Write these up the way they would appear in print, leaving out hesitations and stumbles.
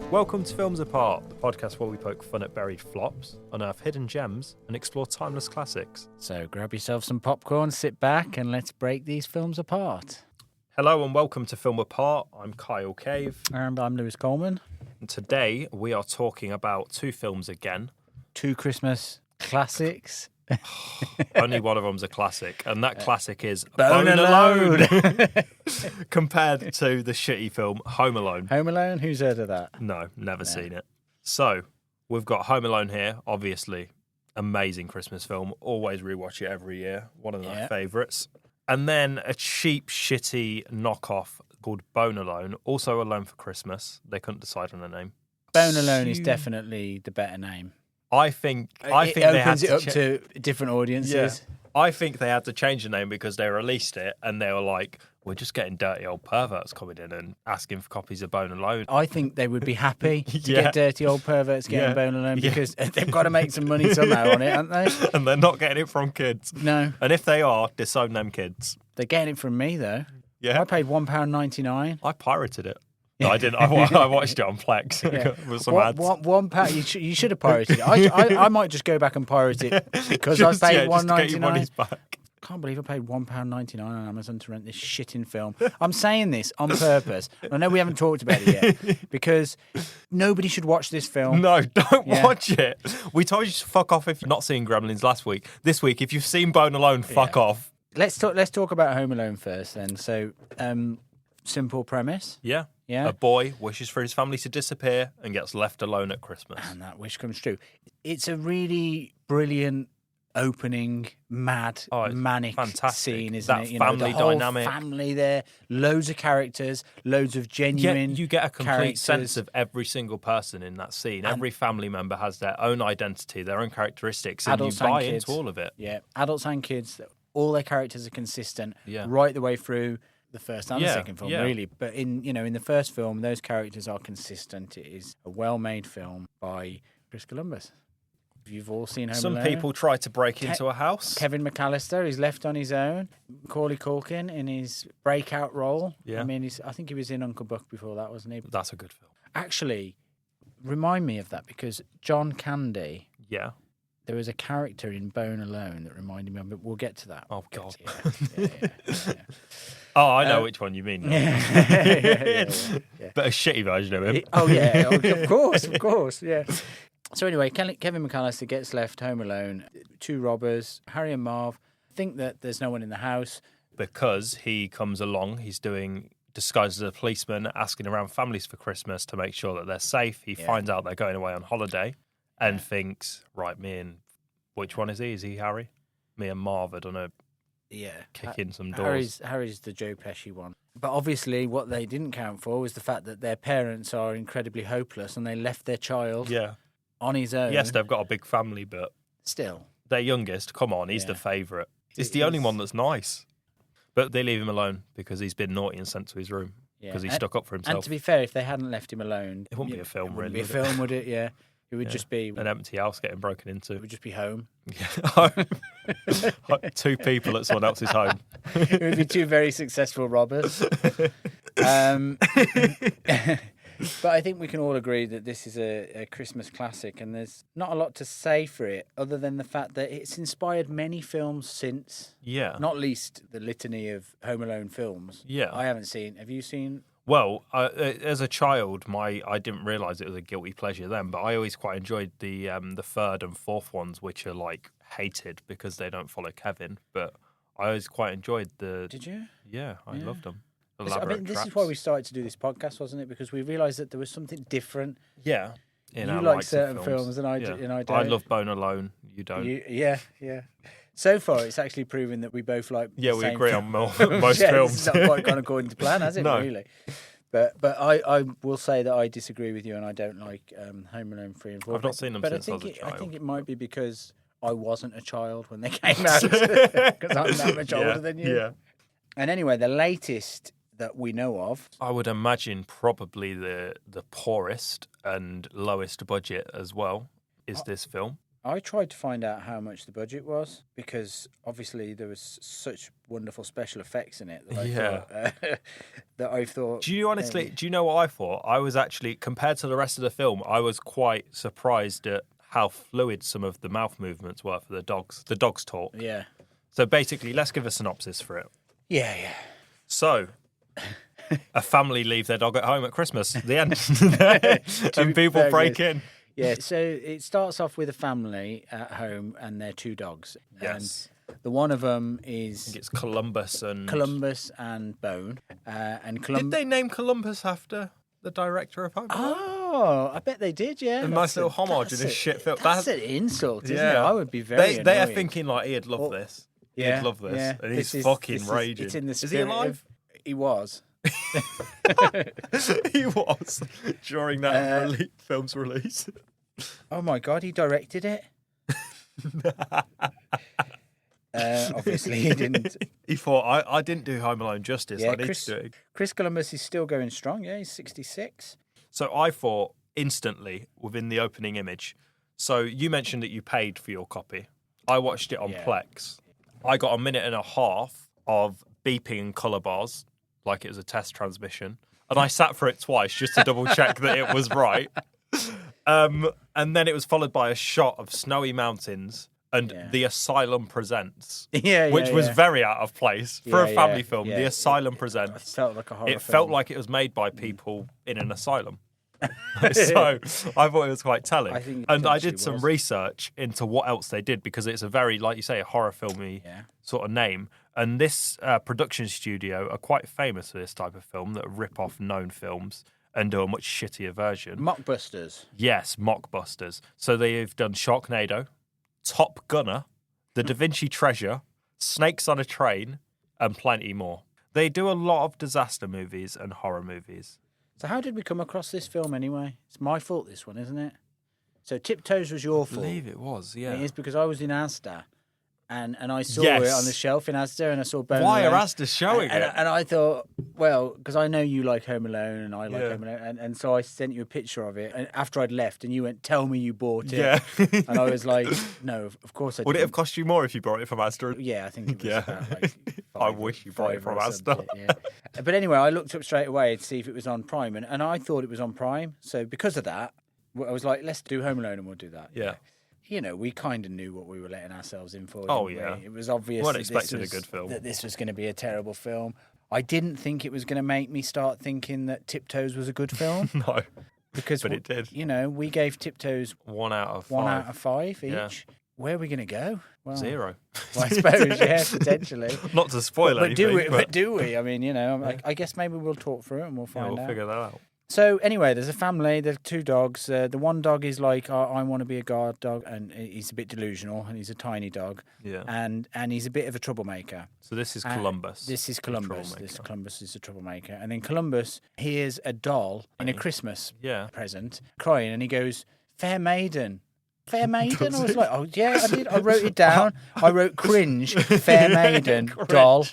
Welcome to Films Apart, the podcast where we poke fun at buried flops, unearth hidden gems, and explore timeless classics. So grab yourself some popcorn, sit back, and let's break these films apart. Hello and welcome to Film Apart. I'm Kyle Cave. And I'm Lewis Coleman. And today we are talking about two films again. Two Christmas classics. Only one of them's a classic, and that classic is Bone Alone. Compared to the shitty film Home Alone. Home Alone? Who's heard of that? No, never seen it. So, we've got Home Alone here, obviously. Amazing Christmas film. Always rewatch it every year. One of my favourites. And then a cheap, shitty knockoff called Bone Alone, also Alone for Christmas. They couldn't decide on a name. Bone Alone is definitely the better name. I think it they opens had it up to different audiences. Yeah. I think they had to change the name because they released it and they were like, we're just getting dirty old perverts coming in and asking for copies of Bone Alone. I think they would be happy to get dirty old perverts getting Bone Alone because they've got to make some money somehow on it, haven't they? And they're not getting it from kids. No. And if they are, disown them kids. They're getting it from me, though. Yeah. I paid £1.99. I pirated it. No, I didn't. I watched it on Plex with some ads. £1. You should have pirated it. I might just go back and pirate it because I paid £1.99. Can't believe I paid £1.99 on Amazon to rent this shitting film. I'm saying this on purpose. I know we haven't talked about it yet because nobody should watch this film. No, don't watch it. We told you to fuck off if you're not seeing Gremlins last week. This week, if you've seen Bone Alone, fuck off. Let's talk about Home Alone first then. So, simple premise. Yeah. Yeah. A boy wishes for his family to disappear and gets left alone at Christmas. And that wish comes true. It's a really brilliant opening, manic scene, isn't it? You know, family the whole dynamic. Family there, loads of characters, loads of genuine you get a complete characters. sense of every single person in that scene. Every family member has their own identity, their own characteristics, and you buy into all of it. Yeah, adults and kids, all their characters are consistent right the way through the first and the second film, really. But in the first film, those characters are consistent. It is a well-made film by Chris Columbus. You've all seen Home Alone. Some people try to break into a house. Kevin McCallister is left on his own. Macaulay Culkin in his breakout role. Yeah. I mean, I think he was in Uncle Buck before that, wasn't he? That's a good film. Actually, remind me of that because John Candy. Yeah. There was a character in Bone Alone that reminded me of it. We'll get to that. Oh, God. Yeah. Oh, I know which one you mean. Yeah. But a shitty version of him. Of course, yeah. So anyway, Kevin McCallister gets left home alone. Two robbers, Harry and Marv, think that there's no one in the house. Because he comes along, he's doing disguised as a policeman, asking around families for Christmas to make sure that they're safe. He finds out they're going away on holiday and thinks, right, which one is he? Is he Harry? Me and Marv are gonna kick in some doors. Harry's the Joe Pesci one. But obviously what they didn't count for was the fact that their parents are incredibly hopeless and they left their child on his own. Yes, they've got a big family, but still. Their youngest, come on, he's the favourite. He's the only one that's nice. But they leave him alone because he's been naughty and sent to his room because he stuck up for himself. And to be fair, if they hadn't left him alone... It wouldn't be a film, really. It wouldn't be a film, would it? Yeah. It would just be... an empty house getting broken into. It would just be home. Two people at someone else's home. It would be two very successful robbers. But I think we can all agree that this is a Christmas classic, and there's not a lot to say for it other than the fact that it's inspired many films since. Yeah. Not least the litany of Home Alone films. Yeah. I haven't seen. Have you seen? Well, as a child, I didn't realise it was a guilty pleasure then, but I always quite enjoyed the third and fourth ones, which are like hated because they don't follow Kevin. But I always quite enjoyed the. Did you? Yeah, I loved them. This is why we started to do this podcast, wasn't it? Because we realised that there was something different. Yeah. You like certain films, and I don't. I love Bone Alone. You don't. Yeah. So far, it's actually proven that we both like. Yeah, the we same agree film. on most films. It's not quite gone according to plan, has it? No. Really. But I will say that I disagree with you, and I don't like Home Alone 3 and 4. I've not seen them since I was a child. I think it might be because I wasn't a child when they came out, because I'm that much older than you. Yeah. And anyway, the latest that we know of. I would imagine probably the poorest and lowest budget as well is this film. I tried to find out how much the budget was because obviously there was such wonderful special effects in it that I thought. Do you know what I thought? I was actually, compared to the rest of the film, I was quite surprised at how fluid some of the mouth movements were for the dogs. The dogs talk. Yeah. So basically, let's give a synopsis for it. Yeah. So, a family leave their dog at home at Christmas. The end. And people break in. Yeah, so it starts off with a family at home and their 2 dogs. Yes. And the one of them is... I think it's Columbus and Bone. Did they name Columbus after the director of Home Alone? Oh, I bet they did, yeah. A nice little homage in a shit film. That's an insult, isn't it? I would be very annoyed. They are thinking like, he'd love this. Yeah, he'd love this. Yeah. And he's fucking raging. It's in the Is he alive? He was. He was during that film's release. Oh my God, he directed it. Obviously, he didn't. He thought, I didn't do Home Alone justice. Yeah, I need to do it. Chris Columbus is still going strong. Yeah, he's 66. So I thought instantly within the opening image. So you mentioned that you paid for your copy. I watched it on Plex. I got a minute and a half of beeping and colour bars, like it was a test transmission. And I sat for it twice just to double check that it was right. And then it was followed by a shot of snowy mountains and The Asylum Presents, which was very out of place for a family film. The Asylum Presents. It felt like a horror film. Felt like it was made by people in an asylum. So I thought it was quite telling. I did some research into what else they did because it's a very, like you say, a horror filmy sort of name. And this production studio are quite famous for this type of film that rip off known films and do a much shittier version. Mockbusters. Yes, mockbusters. So they've done Sharknado, Top Gunner, The Da Vinci Treasure, Snakes on a Train, and plenty more. They do a lot of disaster movies and horror movies. So how did we come across this film anyway? It's my fault, this one, isn't it? So Tiptoes was your fault. I believe it was, yeah. It is because I was in Asda. And I saw it on the shelf in Asda, and I saw Bone Why Alone. are Asda showing it? And I thought, well, because I know you like Home Alone, and I like Home Alone, and so I sent you a picture of it. And after I'd left, and you went, "Tell me you bought it." Yeah. And I was like, "No, of course I didn't." Would it have cost you more if you brought it from Asda? Yeah, I think it was about like I wish you brought it from Asda. Yeah. But anyway, I looked up straight away to see if it was on Prime, and I thought it was on Prime. So because of that, I was like, "Let's do Home Alone, and we'll do that." Yeah. You know, we kind of knew what we were letting ourselves in for. Oh, yeah. It was obvious a good film. That this was going to be a terrible film. I didn't think it was going to make me start thinking that Tiptoes was a good film. No. But it did. You know, we gave Tiptoes 1 out of 5. 1 out of 5 each. Yeah. Where are we going to go? Well, 0. Well, I suppose, yeah, potentially. Not to spoil anything. But do we? I mean, you know, I guess maybe we'll talk through it and we'll find out. We'll figure that out. So anyway, there's a family. There's 2 dogs. The one dog is like, I want to be a guard dog, and he's a bit delusional, and he's a tiny dog. Yeah. And he's a bit of a troublemaker. So this is Columbus. This is Columbus. Columbus is a troublemaker. And then Columbus hears a doll in a Christmas present crying, and he goes, "Fair maiden." Fair maiden? I was like, oh yeah, I did. I wrote it down. I wrote cringe, fair maiden, doll.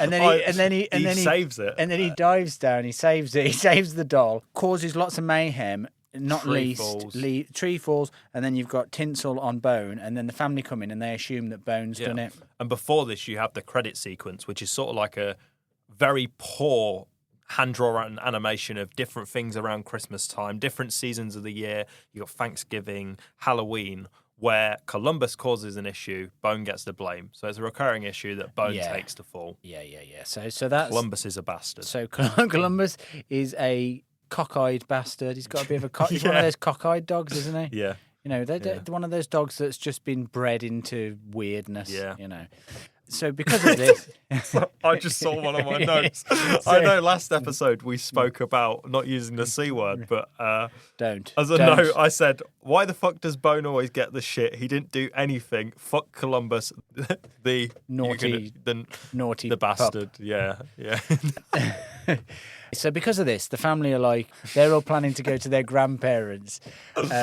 And then he saves it. And then he dives down, he saves it, he saves the doll, causes lots of mayhem, tree falls, and then you've got tinsel on Bone, and then the family come in and they assume that Bone's done it. And before this you have the credit sequence, which is sort of like a very poor hand-drawn animation of different things around Christmas time, different seasons of the year. You've got Thanksgiving, Halloween, where Columbus causes an issue, Bone gets the blame. So it's a recurring issue that Bone takes to fall. Yeah. So that's Columbus is a bastard. So Columbus is a cockeyed bastard. He's got a bit of a he's one of those cockeyed dogs, isn't he? Yeah. You know, they're one of those dogs that's just been bred into weirdness. Yeah. You know. So because of this... I just saw one of my notes. I know last episode we spoke about not using the C word, but... Don't. As a note, I said, why the fuck does Bone always get the shit? He didn't do anything. Fuck Columbus, the... Naughty the bastard. Pup. Yeah. So because of this, the family are like, they're all planning to go to their grandparents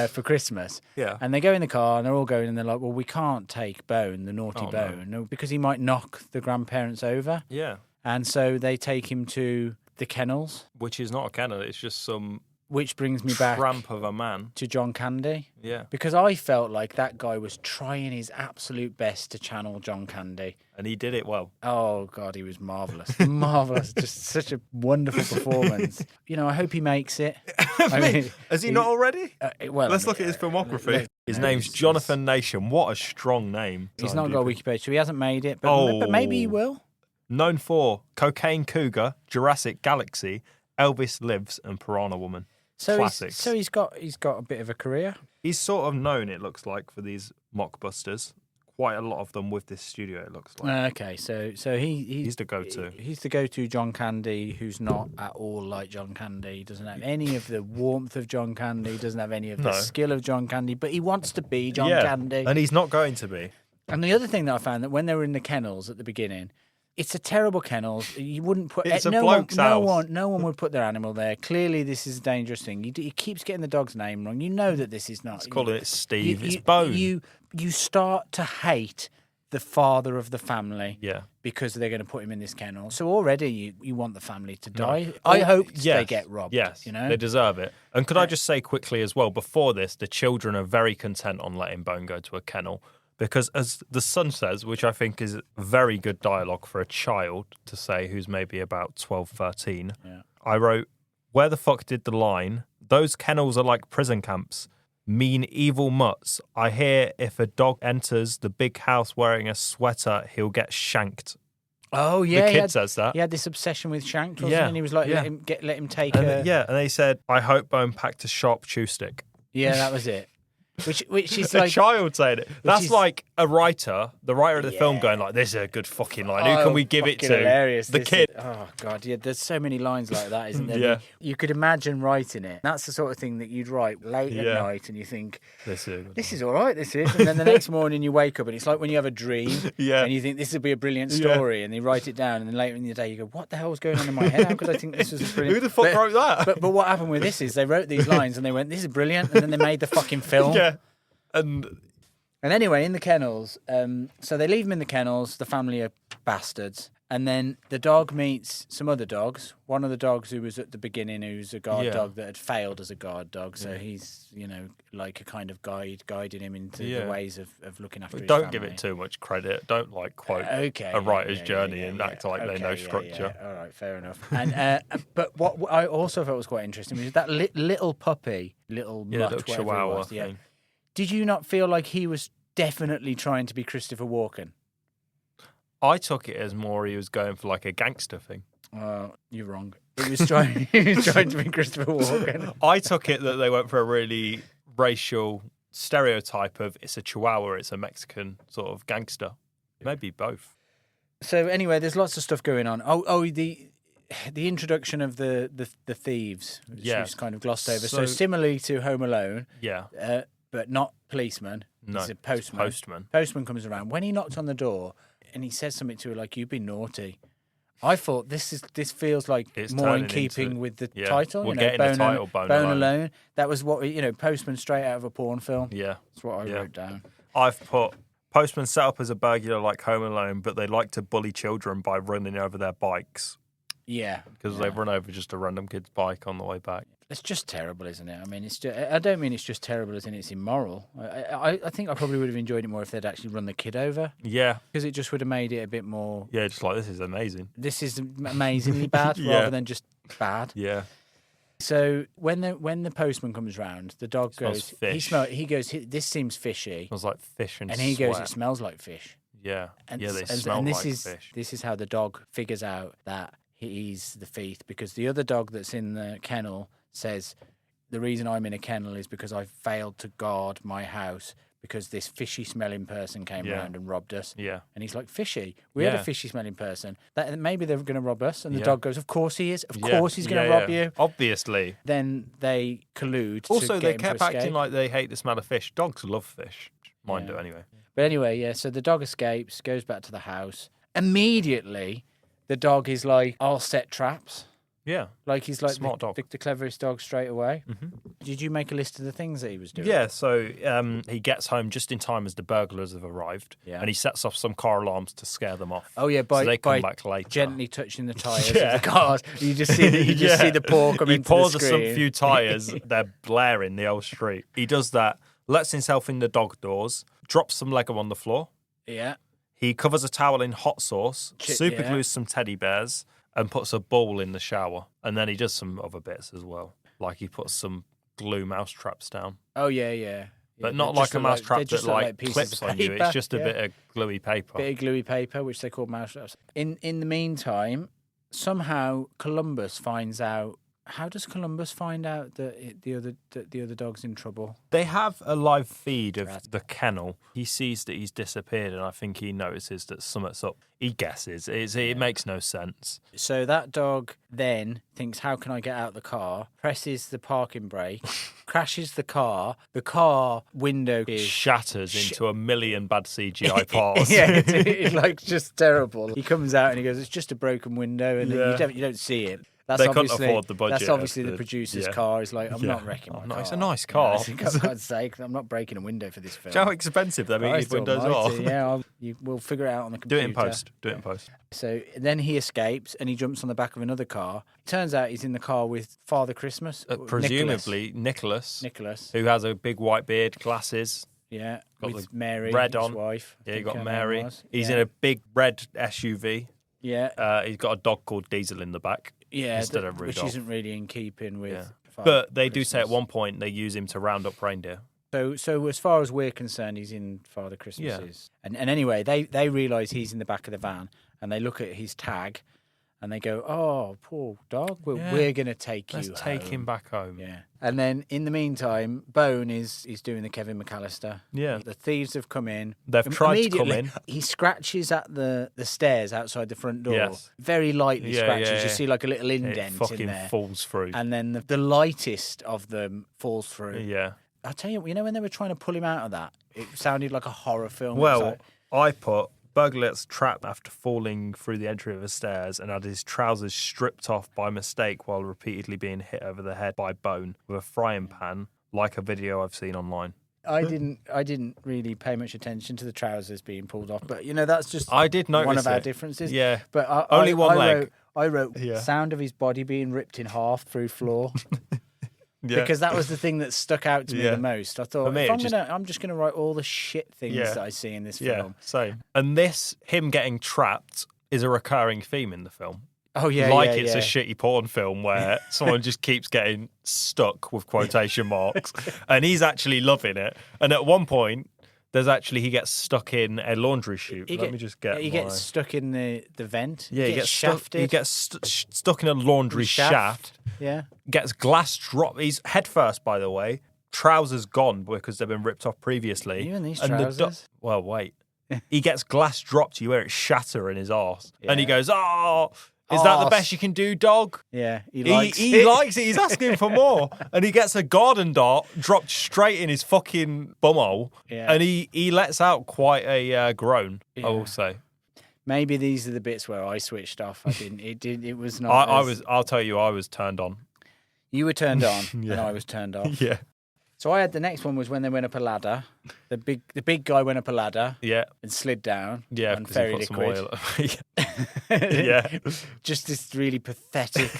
for Christmas. Yeah. And they go in the car and they're all going and they're like, well, we can't take Bone, the naughty Bone, because he might knock the grandparents over. Yeah. And so they take him to the kennels. Which is not a kennel, it's just some Which brings me back tramp of a man. to John Candy. Yeah. Because I felt like that guy was trying his absolute best to channel John Candy. And he did it well. Oh, God, he was marvellous. Marvellous. Just such a wonderful performance. You know, I hope he makes it. I mean, has he not already? Well, Let's look at his filmography. His name's Jonathan Nation. What a strong name. He's not got a wiki page, so he hasn't made it. But maybe he will. Known for Cocaine Cougar, Jurassic Galaxy, Elvis Lives, and Piranha Woman. Classics. So he's got a bit of a career. He's sort of known, it looks like, for these mockbusters. Quite a lot of them with this studio, it looks like. Okay, so he's the go-to. He's the go-to John Candy, who's not at all like John Candy. He doesn't have any of the warmth of John Candy. Doesn't have any of the skill of John Candy. But he wants to be John Candy, and he's not going to be. And the other thing that I found, that when they were in the kennels at the beginning, it's a terrible kennels. You wouldn't put it's a bloke's house. No one would put their animal there. Clearly, this is a dangerous thing. He keeps getting the dog's name wrong. You know that this is not. It's calling it Steve. It's Bone. You start to hate the father of the family. Yeah. Because they're going to put him in this kennel. So already you want the family to die. No. I hope they get robbed. Yes, you know? They deserve it. And could I just say quickly as well, before this, the children are very content on letting Bone go to a kennel. Because as the son says, which I think is very good dialogue for a child to say who's maybe about 12, 13, I wrote, "Where the fuck did the line? Those kennels are like prison camps. Mean, evil mutts. I hear if a dog enters the big house wearing a sweater, he'll get shanked." Oh, yeah. The kid says that. He had this obsession with shank, wasn't he? And he was like, let him take and they said, "I hope Bone packed a sharp chew stick." Yeah, that was it. Which is a like... child saying it. That's like the writer of the film going like, "This is a good fucking line. Who can we give it to?" Hilarious. The kid. Oh, God, yeah, there's so many lines like that, isn't there? Yeah. You could imagine writing it. That's the sort of thing that you'd write late at night and you think, this is all right, this is. And then the next morning you wake up and it's like when you have a dream and you think this would be a brilliant story and you write it down and then later in the day you go, what the hell's going on in my head? How could I think this was a brilliant... Who the fuck wrote that? But what happened with this is they wrote these lines and they went, this is brilliant, and then they made the fucking film. Yeah. And anyway, in the kennels, so they leave him in the kennels. The family are bastards. And then the dog meets some other dogs. One of the dogs who was at the beginning, who's a guard dog that had failed as a guard dog. So he's, like a kind of guiding him into the ways of looking after his family. Don't give it too much credit. Don't, quote a writer's journey and act like they know structure. Yeah. All right, fair enough. And but what I also thought was quite interesting was that little puppy, little mutt, little chihuahua thing. Did you not feel like he was definitely trying to be Christopher Walken? I took it as more he was going for like a gangster thing. You're wrong. He was trying to be Christopher Walken. I took it that they went for a really racial stereotype of it's a Chihuahua, it's a Mexican sort of gangster. Maybe both. So anyway, there's lots of stuff going on. The introduction of the thieves, which was kind of glossed over. So similarly to Home Alone, but not policeman. No, he's a postman. Postman comes around. When he knocked on the door and he says something to her like, "You've been naughty," I thought this feels like it's more in keeping with the title. We're getting the title, Bone Alone. That was what Postman straight out of a porn film. Yeah, that's what I wrote down. I've put Postman set up as a burglar like Home Alone, but they like to bully children by running over their bikes. Yeah, because they've run over just a random kid's bike on the way back. It's just terrible, isn't it? I mean, I don't mean it's just terrible as in it's immoral. I think I probably would have enjoyed it more if they'd actually run the kid over. Yeah. Because it just would have made it a bit more... Yeah, just like, this is amazing. This is amazingly bad rather than just bad. Yeah. So when the postman comes round, the dog goes... Fish. He goes, "This seems fishy." It smells like fish and he sweat. goes, "It smells like fish." Yeah. They smell like fish. This is how the dog figures out that he's the thief, because the other dog that's in the kennel says... The reason I'm in a kennel is because I failed to guard my house because this fishy-smelling person came round and robbed us. Yeah. And he's like, fishy? We had a fishy-smelling person. Maybe they're going to rob us. And the dog goes, of course he is. Of course he's going to rob you. Obviously. Then they collude also, to they get kept him to acting like they hate the smell of fish. Dogs love fish. Mine do anyway. But anyway, so the dog escapes, goes back to the house. Immediately, the dog is like, I'll set traps. Yeah. Like he's like Smart dog. The cleverest dog straight away. Mm-hmm. Did you make a list of the things that he was doing? Yeah, so he gets home just in time as the burglars have arrived, and he sets off some car alarms to scare them off. Oh yeah, so they come back later. Gently touching the tyres of the cars. You just see see the paw come into the screen. He pours some few tyres. They're blaring the old street. He does that. Lets himself in the dog doors. Drops some Lego on the floor. Yeah. He covers a towel in hot sauce, super glues some teddy bears, and puts a bowl in the shower. And then he does some other bits as well. Like he puts some glue mouse traps down. Oh, yeah. But not like a mouse trap that like clips on you. It's just a bit of gluey paper. Bit of gluey paper, which they call mouse traps. In the meantime, somehow Columbus finds out. How does Columbus find out that the other dog's in trouble? They have a live feed of the kennel. He sees that he's disappeared, and I think he notices that something's up. He guesses. It makes no sense. So that dog then thinks, how can I get out the car? Presses the parking brake, crashes the car. The car window shatters into a million bad CGI parts. It's like just terrible. He comes out and he goes, it's just a broken window, and you don't see it. They couldn't afford the budget. That's obviously the producer's car. He's like, I'm not wrecking my car. It's a nice car. For God's sake, I'm not breaking a window for this film. Do you know how expensive they make these windows are? Yeah, we'll figure it out on the computer. Do it in post. So then he escapes and he jumps on the back of another car. Turns out he's in the car with Father Christmas. Presumably Nicholas. Who has a big white beard, glasses. Yeah, with Mary, red his wife. Yeah, you got Mary. He's in a big red SUV. Yeah. He's got a dog called Diesel in the back. Yeah, instead of Rudolph. Which isn't really in keeping with. But they do say at one point they use him to round up reindeer. So as far as we're concerned, he's in Father Christmas's. And anyway, they realise he's in the back of the van, and they look at his tag, and they go, "Oh, poor dog. We're going to take you. Let's take him back home." Yeah. And then in the meantime, Bone is doing the Kevin McCallister. Yeah. The thieves have come in. They've tried to come in. He scratches at the stairs outside the front door. Yes. Very lightly scratches. Yeah. You see like a little indent it fucking in there. Falls through. And then the lightest of them falls through. Yeah. I'll tell you, when they were trying to pull him out of that, it sounded like a horror film. Well, I put burglar's trapped after falling through the entry of the stairs and had his trousers stripped off by mistake while repeatedly being hit over the head by Bone with a frying pan, like a video I've seen online. I didn't really pay much attention to the trousers being pulled off, but that's just I did notice one of our differences. Yeah, but only one leg. I wrote sound of his body being ripped in half through floor. Yeah. Because that was the thing that stuck out to me the most. I thought, I'm just gonna write all the shit things that I see in this film. Yeah, same. And him getting trapped is a recurring theme in the film. Oh yeah, it's a shitty porn film where someone just keeps getting stuck with quotation marks, and he's actually loving it. And at one point, he gets stuck in a laundry chute. He gets stuck in the vent. Yeah, he gets shafted. He gets stuck in a laundry shaft. Yeah. Gets glass dropped. He's head first, by the way. Trousers gone because they've been ripped off previously. Even these trousers? Well, wait. He gets glass dropped. You hear it shatter in his arse. Yeah. And he goes, "Oh, is that the best you can do, dog?" Yeah, he likes it. He's asking for more. And he gets a garden dart dropped straight in his fucking bumhole. Yeah. And he lets out quite a groan, I will say. Maybe these are the bits where I switched off. I didn't. It was not. I'll tell you, I was turned on. You were turned on, and I was turned off. Yeah. So I had the next one was when they went up a ladder. The big guy went up a ladder. Yeah. And slid down. Yeah. On fairy liquid. Yeah. Just this really pathetic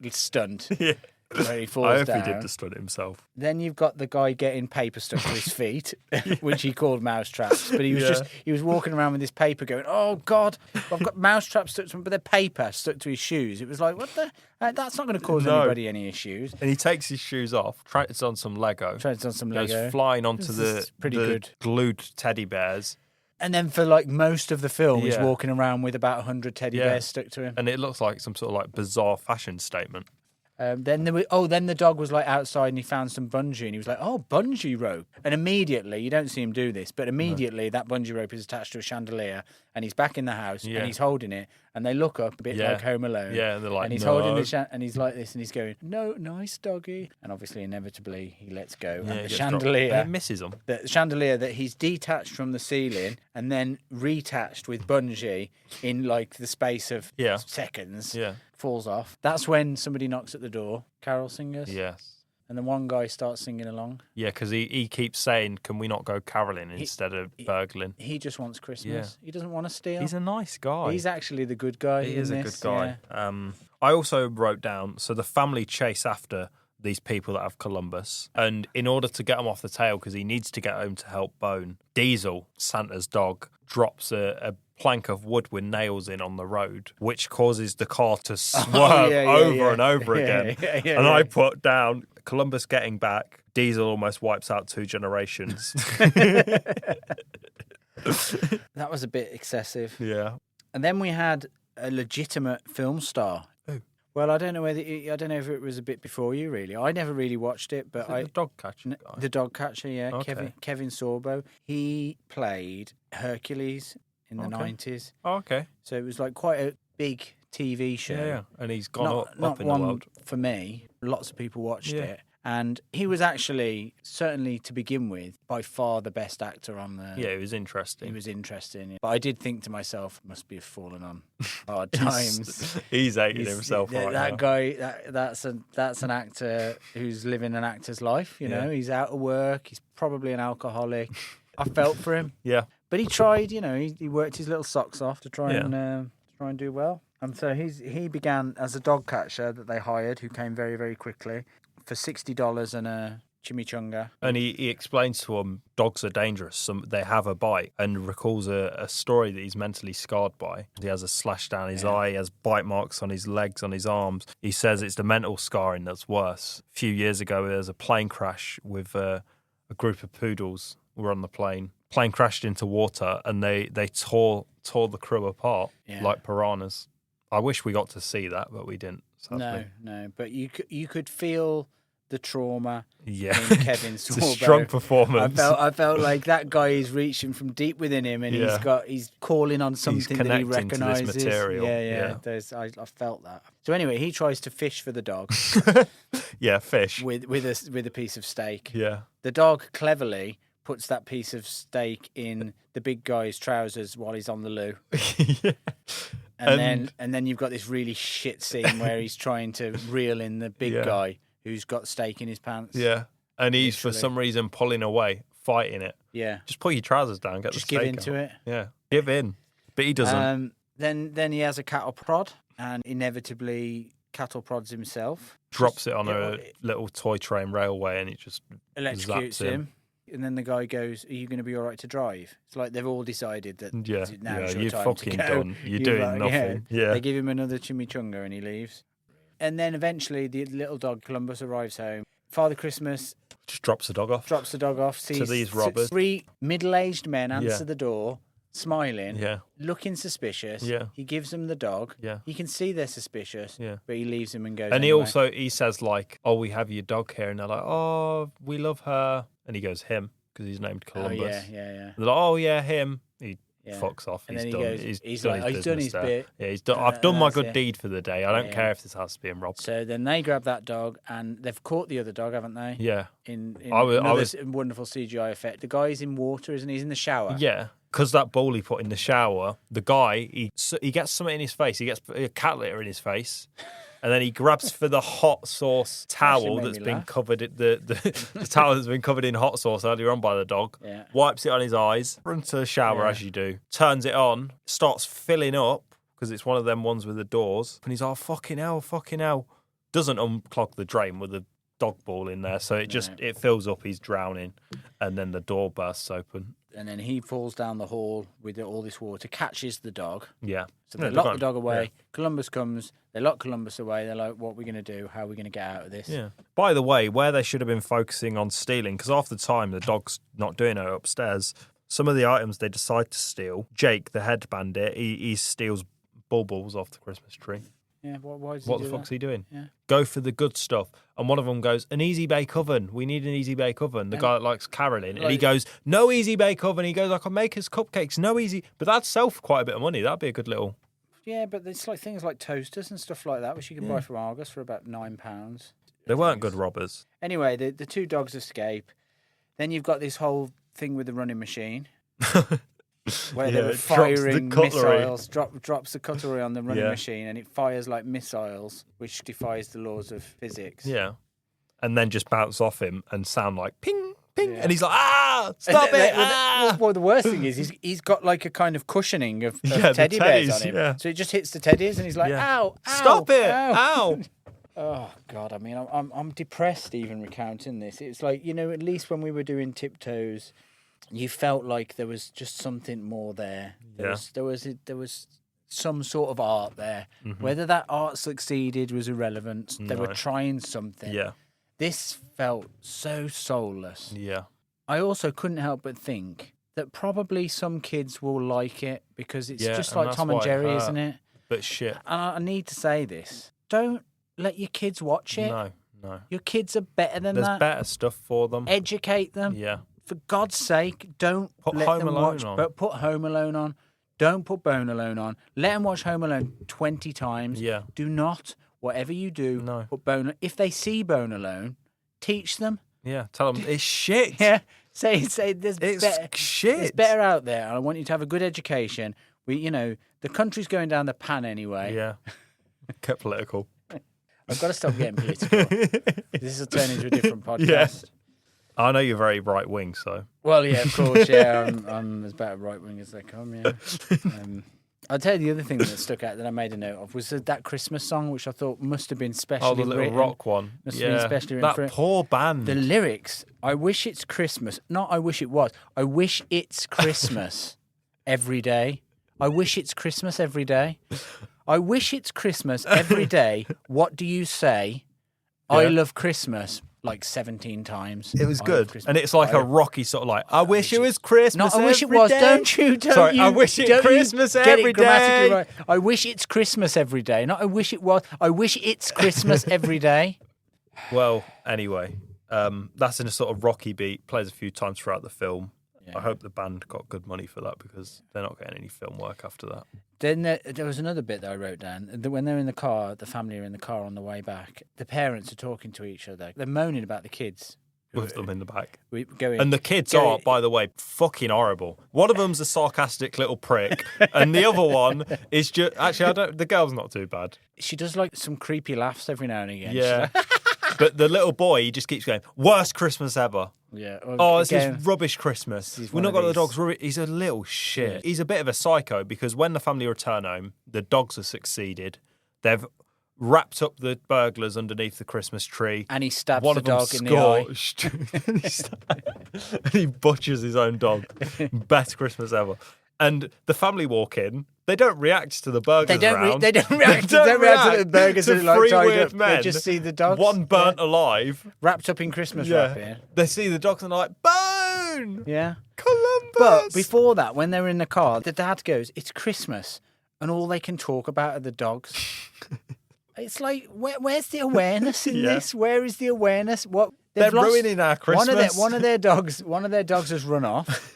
stunt. Yeah. Where he falls down. I hope he did the stunt himself. Then you've got the guy getting paper stuck to his feet, which he called mouse traps. But he was walking around with this paper going, "Oh God, I've got mouse traps stuck to him," but they're paper stuck to his shoes. It was like, what the? That's not going to cause anybody any issues. And he takes his shoes off, treads on some Lego. Goes flying onto the glued teddy bears. And then for most of the film, he's walking around with about 100 teddy bears stuck to him. And it looks like some sort of bizarre fashion statement. Then the dog was outside and he found some bungee and he was like, "Oh, bungee rope!" And immediately, you don't see him do this, but immediately that bungee rope is attached to a chandelier and he's back in the house, and he's holding it, and they look up a bit like Home Alone. Yeah, and they're like, and he's holding the and he's like this, and he's going, no, nice doggy. And obviously, inevitably, he lets go. Yeah, and the chandelier, and it misses him. The chandelier that he's detached from the ceiling and then reattached with bungee in like the space of seconds, falls off. That's when somebody knocks at the door. Carol singers. Yes. And then one guy starts singing along. Yeah, because he keeps saying, can we not go caroling instead of burgling? He just wants Christmas. He doesn't want to steal. He's a nice guy. He's actually the good guy. He is a this. good guy. Yeah. I also wrote down, so the family chase after these people that have Columbus. And in order to get him off the tail, because he needs to get home to help Bone, Diesel, Santa's dog, drops a plank of wood with nails in on the road, which causes the car to swerve over and over again. And I put down Columbus getting back, Diesel almost wipes out 2 generations. That was a bit excessive. Yeah. And then we had a legitimate film star. Who? Well, I don't know if it was a bit before you, really. I never really watched it, but the dog catcher guy? The dog catcher, yeah. Okay. Kevin Sorbo. He played Hercules in the 90s. Oh, okay. So it was like quite a big TV show. Yeah. And he's gone up in the world. world. For me, lots of people watched it. And he was actually, certainly to begin with, by far the best actor on the... Yeah, it was interesting. He was interesting. But I did think to myself, must be fallen on hard times. He's hating himself right now. That guy, that's an actor who's living an actor's life, you know. He's out of work. He's probably an alcoholic. I felt for him. Yeah. But he tried, you know, he worked his little socks off to try and do well. And so he began as a dog catcher that they hired, who came very, very quickly, for $60 and a chimichanga. And he explains to them dogs are dangerous. They have a bite, and recalls a story that he's mentally scarred by. He has a slash down his eye, he has bite marks on his legs, on his arms. He says it's the mental scarring that's worse. A few years ago, there was a plane crash with a group of poodles who were on the plane. Plane crashed into water, and they tore the crew apart like piranhas. I wish we got to see that, but we didn't. Sadly. No. But you could feel the trauma in Kevin Sorbo. It's a strong performance. I felt like that guy is reaching from deep within him, and he's calling on something that he recognises. To this material. Yeah. I felt that. So anyway, he tries to fish for the dog. Fish with a piece of steak. Yeah. The dog cleverly puts that piece of steak in the big guy's trousers while he's on the loo. And then you've got this really shit scene where he's trying to reel in the big guy who's got steak in his pants. Yeah. And he's for some reason pulling away, fighting it. Yeah. Just pull your trousers down, get just the steak give into it. Yeah. Give in. But he doesn't. Then he has a cattle prod, and inevitably cattle prods himself. Drops it on a little toy train railway, and it just electrocutes him. And then the guy goes, are you going to be all right to drive? It's like they've all decided that now is your you're time fucking to go. done. You're doing nothing. Yeah. They give him another chimichanga and he leaves. And then eventually the little dog Columbus arrives home. Father Christmas just drops the dog off. Sees to these robbers. 3 middle-aged men answer the door, smiling, looking suspicious. Yeah. He gives them the dog. Yeah. You can see they're suspicious. Yeah. But he leaves them and goes. And anyway. he says like, "Oh, we have your dog here," and they're like, "Oh, we love her," and he goes, "Him," because he's named Columbus. Oh yeah. They're like, "Oh yeah, him." He fucks off. And he's then done. He goes, he's done his bit. Yeah, he's done. I've done my good deed for the day. I don't care if this has to be robbed. So then they grab that dog, and they've caught the other dog, haven't they? Yeah. In another wonderful CGI effect. The guy's in water, isn't he? He's in the shower. Yeah. Because that bowl he put in the shower, the guy, he gets something in his face. He gets a cat litter in his face. And then he grabs for the hot sauce towel that's been covered in the towel that's been covered in hot sauce earlier on by the dog. Yeah. Wipes it on his eyes, runs to the shower as you do, turns it on, starts filling up because it's one of them ones with the doors. And he's like, fucking hell. Doesn't unclog the drain with the dog ball in there, so it fills up. He's drowning, and then the door bursts open. And then he falls down the hall with all this water, catches the dog. Yeah. So they lock the dog away. Yeah. Columbus comes. They lock Columbus away. They're like, what are we going to do? How are we going to get out of this? Yeah. By the way, where they should have been focusing on stealing, because half the time the dog's not doing it upstairs, some of the items they decide to steal, Jake, the head bandit, he steals baubles off the Christmas tree. Yeah, why does What he the do fuck's that? he doing? Yeah. Go for the good stuff. And one of them goes, an easy bake oven. We need an easy bake oven. The guy that likes caroling. And he goes, no easy bake oven. He goes, I can make us cupcakes. No easy. But that'd sell for quite a bit of money. That'd be a good little... Yeah, but it's like things like toasters and stuff like that, which you can buy from Argos for about £9. They weren't good robbers. Anyway, the two dogs escape. Then you've got this whole thing with the running machine. Where they were firing missiles, drops the cutlery on the running machine, and it fires like missiles, which defies the laws of physics. Yeah. And then just bounce off him and sound like ping, ping. Yeah. And he's like, stop it. Well, the worst thing is he's got like a kind of cushioning of teddy bears on him. Yeah. So it just hits the teddies and he's like, ow, stop it, ow. Oh, God, I mean, I'm depressed even recounting this. It's like, at least when we were doing Tiptoes, you felt like there was just something more there. There was some sort of art there. Mm-hmm. Whether that art succeeded was irrelevant. They were trying something. Yeah. This felt so soulless. Yeah. I also couldn't help but think that probably some kids will like it because it's just like Tom and Jerry, isn't it? But shit. And I need to say this. Don't let your kids watch it. No. Your kids are better than that. There's better stuff for them. Educate them. Yeah. For God's sake, don't let them watch. But put Home Alone on. Don't put Bone Alone on. Let them watch Home Alone 20 times. Yeah. Do not, whatever you do, put Bone. If they see Bone Alone, teach them. Yeah. Tell them it's shit. Yeah. Say there's shit. There's better out there, and I want you to have a good education. The country's going down the pan anyway. Yeah. Get political. I've got to stop getting political. This will turn into a different podcast. Yeah. I know you're very right wing, so. Well, yeah, of course, yeah. I'm as bad right wing as they come, yeah. I'll tell you the other thing that stuck out that I made a note of was that Christmas song, which I thought must have been specially written. Oh, the little rock one. Must have been specially written for it. That poor band. The lyrics, I wish it's Christmas. Not I wish it was. I wish it's Christmas every day. I wish it's Christmas every day. I wish it's Christmas every day. What do you say? Yeah. I love Christmas. Like 17 times. It was good. And it's like a rocky sort of like, I wish it was Christmas I wish it was. Day. Don't you? I wish it's Christmas every day. Right. I wish it's Christmas every day. Not I wish it was. I wish it's Christmas every day. Well, anyway, that's in a sort of rocky beat. Plays a few times throughout the film. Yeah. I hope the band got good money for that because they're not getting any film work after that. Then there was another bit that I wrote down. When they're in the car, the family are in the car on the way back. The parents are talking to each other. They're moaning about the kids. With them in the back. And the kids are, by the way, fucking horrible. One of them's a sarcastic little prick, and the other one is just... Actually, the girl's not too bad. She does like some creepy laughs every now and again. Yeah. But the little boy, he just keeps going, worst Christmas ever. Yeah. This is rubbish Christmas. We're not got the dogs. He's a little shit. Yeah. He's a bit of a psycho because when the family return home, the dogs have succeeded. They've wrapped up the burglars underneath the Christmas tree. And he stabs the dog in the eye. And he butchers his own dog. Best Christmas ever. And the family walk in. They don't react to the burgers around. They don't react to the burgers that are like tied up. They just see the dogs. One burnt alive. Wrapped up in Christmas wrapping. They see the dogs and they're like, Bone! Yeah. Columbus! But before that, when they're in the car, the dad goes, it's Christmas. And all they can talk about are the dogs. It's like, where's the awareness in this? Where is the awareness? They're ruining our Christmas. One of their dogs has run off.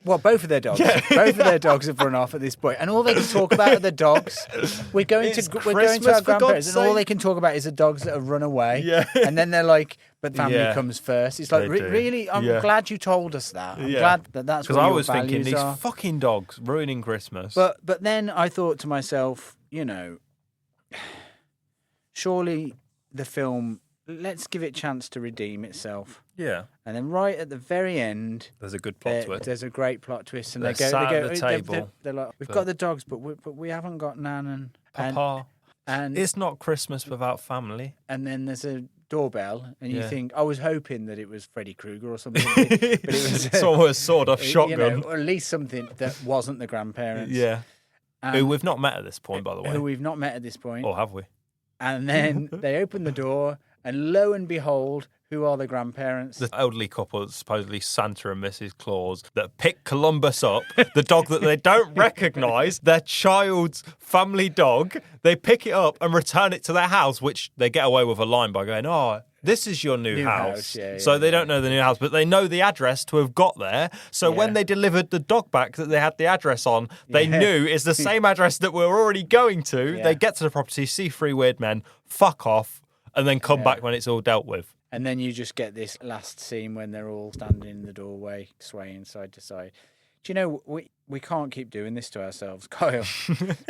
Well, both of their dogs. Yeah. Both of their dogs have run off at this point, and all they can talk about are the dogs. We're going to our grandparents, and all they can talk about is the dogs that have run away. Yeah. And then they're like, "But family comes first." It's like, really, I'm glad you told us that. I'm glad that's what your values are. Because I was thinking these fucking dogs ruining Christmas. But then I thought to myself, surely the film. Let's give it a chance to redeem itself. Yeah. And then right at the very end... There's a good plot twist. There's a great plot twist. And they go at the table. They're like, we've got the dogs, but we haven't got Nan and... Papa. And it's not Christmas without family. And then there's a doorbell, and you think, I was hoping that it was Freddy Krueger or something. But it was... Someone with a sawed-off shotgun. Or at least something that wasn't the grandparents. Yeah. Who we've not met at this point, by the way. Who we've not met at this point. Or have we? And then they open the door... And lo and behold, who are the grandparents? The elderly couple, supposedly Santa and Mrs. Claus, that pick Columbus up, the dog that they don't recognise, their child's family dog. They pick it up and return it to their house, which they get away with a line by going, "Oh, this is your new house." So they don't know the new house, but they know the address to have got there. So when they delivered the dog back that they had the address on, they knew it's the same address that we're already going to. They get to the property, see three weird men, fuck off, and then come back when it's all dealt with. And then you just get this last scene when they're all standing in the doorway, swaying side to side. Do you know, we can't keep doing this to ourselves, Kyle.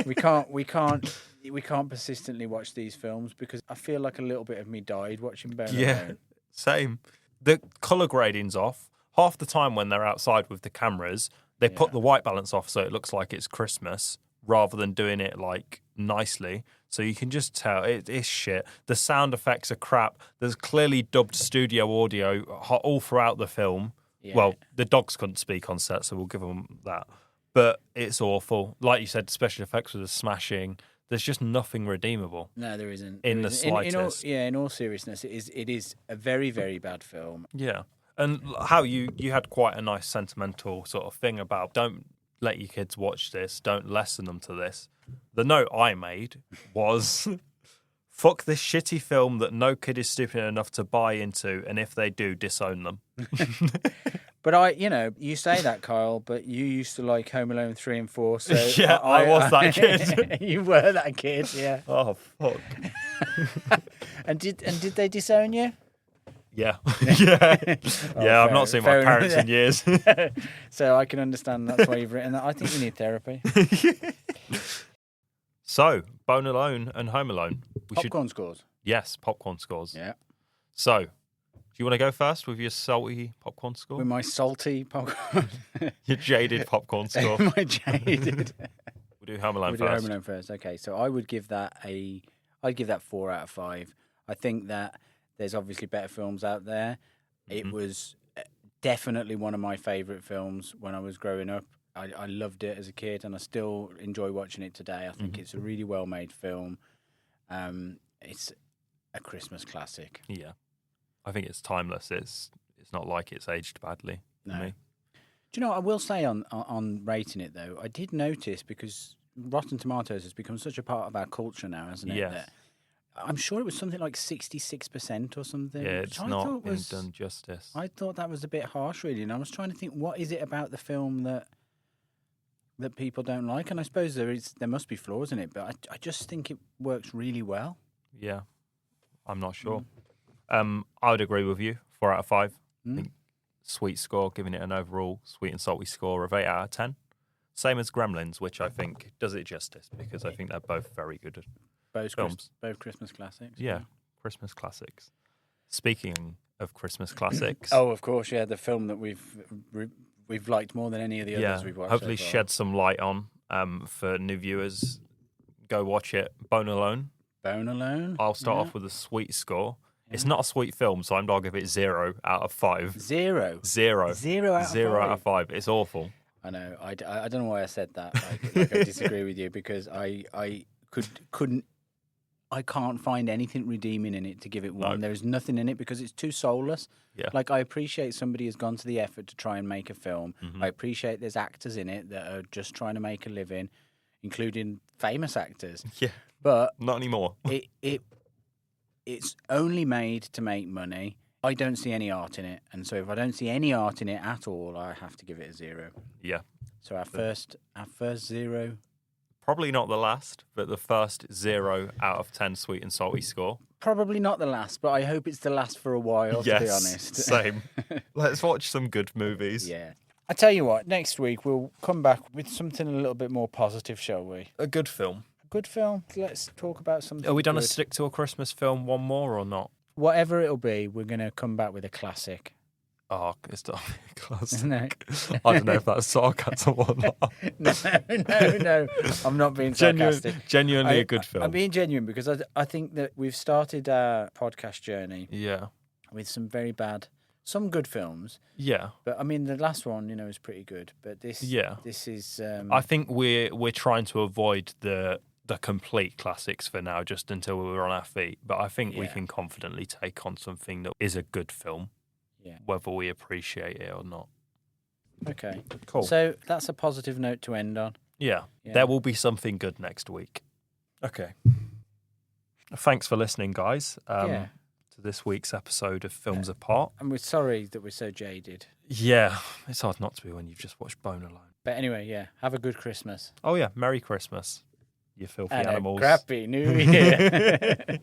we can't persistently watch these films because I feel like a little bit of me died watching Bone Alone. Same. The colour grading's off. Half the time when they're outside with the cameras, they put the white balance off so it looks like it's Christmas rather than doing it like nicely. So you can just tell it's shit. The sound effects are crap. There's clearly dubbed studio audio all throughout the film. Yeah. Well, the dogs couldn't speak on set, so we'll give them that. But it's awful. Like you said, special effects with the smashing. There's just nothing redeemable. No, there isn't. In the slightest. In all seriousness, it is a very, very bad film. Yeah. And how you had quite a nice sentimental sort of thing about don't let your kids watch this, don't lesson them to this. The note I made was, fuck this shitty film that no kid is stupid enough to buy into, and if they do, disown them. But you say that, Kyle, but you used to like Home Alone 3 and 4, so... Yeah, I was that kid. You were that kid, yeah. Oh, fuck. And did they disown you? Yeah. I've not seen my parents in years. So I can understand that's why you've written that. I think you need therapy. So, Bone Alone and Home Alone. Popcorn scores. Yes, popcorn scores. Yeah. So, do you want to go first with your salty popcorn score? With my salty popcorn. Your jaded popcorn score. My jaded. We'll do Home Alone first. We'll do Home Alone first. Okay, so I would give that I'd give that 4 out of 5. I think that there's obviously better films out there. Mm-hmm. It was definitely one of my favourite films when I was growing up. I loved it as a kid, and I still enjoy watching it today. I think it's a really well-made film. It's a Christmas classic. Yeah, I think it's timeless. It's not like it's aged badly. No. Me. Do you know what I will say on rating it though? I did notice, because Rotten Tomatoes has become such a part of our culture now, hasn't it? Yes. That I'm sure it was something like 66% or something. Yeah, it's not been done justice. I thought that was a bit harsh, really. And I was trying to think, what is it about the film that people don't like? And I suppose there must be flaws in it, but I just think it works really well. Yeah, I'm not sure. I would agree with you. 4 out of 5. I think sweet score, giving it an overall sweet and salty score of 8 out of 10. Same as Gremlins, which I think does it justice because I think they're both very good films. Both Christmas classics. Yeah, Christmas classics. Speaking of Christmas classics. Oh, of course, yeah, the film that we've liked more than any of the others we've watched. Hopefully so far. shed some light on for new viewers. Go watch it. Bone Alone. Bone Alone. I'll start off with a sweet score. Yeah. It's not a sweet film, so I'll give it 0 out of 5. 0? 0. 0 out of 5? 0 out of 5. It's awful. I know. I don't know why I said that. Like I disagree with you, because I can't find anything redeeming in it to give it 1. No. There is nothing in it because it's too soulless. Yeah. Like, I appreciate somebody has gone to the effort to try and make a film. I appreciate there's actors in it that are just trying to make a living, including famous actors. Yeah. But not anymore. It's only made to make money. I don't see any art in it, and so if I don't see any art in it at all, I have to give it a 0. Yeah. So our first 0. Probably not the last, but the first 0 out of 10 sweet and salty score. Probably not the last, but I hope it's the last for a while, to be honest. Same. Let's watch some good movies. Yeah. I tell you what, next week we'll come back with something a little bit more positive, shall we? A good film. A good film. Let's talk about something. Are we going to stick to a Christmas film one more or not? Whatever it'll be, we're going to come back with a classic. Oh, it's not a classic. No. I don't know if that's sarcasm or not. No. I'm not being sarcastic. Genuinely a good film. I'm being genuine because I think that we've started our podcast journey with some very bad, some good films. Yeah. But I mean, the last one, is pretty good. But this is... I think we're trying to avoid the the complete classics for now, just until we're on our feet. But I think we can confidently take on something that is a good film, whether we appreciate it or not. Okay. Cool. So that's a positive note to end on. Yeah. There will be something good next week. Okay. Thanks for listening, guys, to this week's episode of Films Apart. And we're sorry that we're so jaded. Yeah. It's hard not to be when you've just watched Bone Alone. But anyway, have a good Christmas. Oh, yeah. Merry Christmas, you filthy and animals. A crappy New Year.